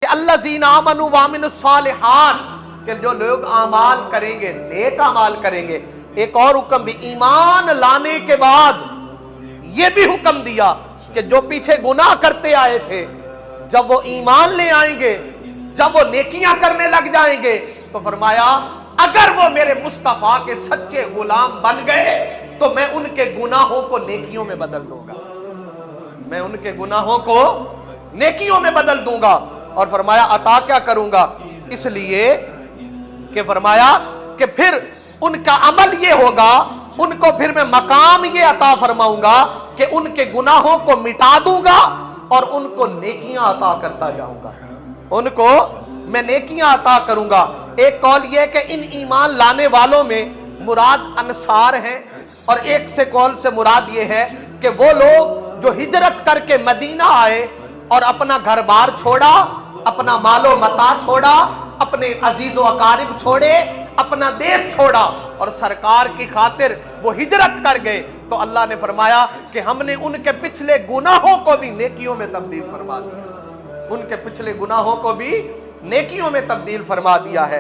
अल्लज़ीना आमनू व अमिनुस्सालिहात, कि जो लोग आमाल करेंगे, नेक आमाल करेंगे। एक और हुक्म भी ईमान लाने के बाद ये भी हुक्म दिया कि जो पीछे गुनाह करते आए थे, जब वो ईमान ले आएंगे, जब वो नेकियां करने लग जाएंगे, तो फरमाया अगर वो मेरे मुस्तफा के सच्चे गुलाम बन गए तो मैं उनके गुनाहों को नेकियों में बदल दूंगा, मैं उनके गुनाहों को नेकियों में बदल दूंगा। और फरमाया अता क्या करूंगा, इसलिए कि फरमाया कि फिर उनका अमल ये होगा, उनको फिर मैं मकाम ये अता फरमाऊंगा कि उनके गुनाहों को मिटा दूंगा और उनको नेकियां अता करता जाऊंगा, उनको मैं नेकियां अता करूंगा। एक कौल ये कि इन ईमान लाने वालों में मुराद अंसार हैं, और एक से कौल से मुराद ये है कि वो लोग जो हिजरत करके मदीना आए और अपना घर बार छोड़ा, अपना मालो मता छोड़ा, अपने अजीज व अकारिब छोड़े, अपना देश छोड़ा और सरकार की खातिर वो हिजरत कर गए, तो अल्लाह ने फरमाया कि हमने उनके पिछले गुनाहों को भी नेकियों में तब्दील फरमा दिया, उनके पिछले गुनाहों को भी नेकियों में तब्दील फरमा दिया है।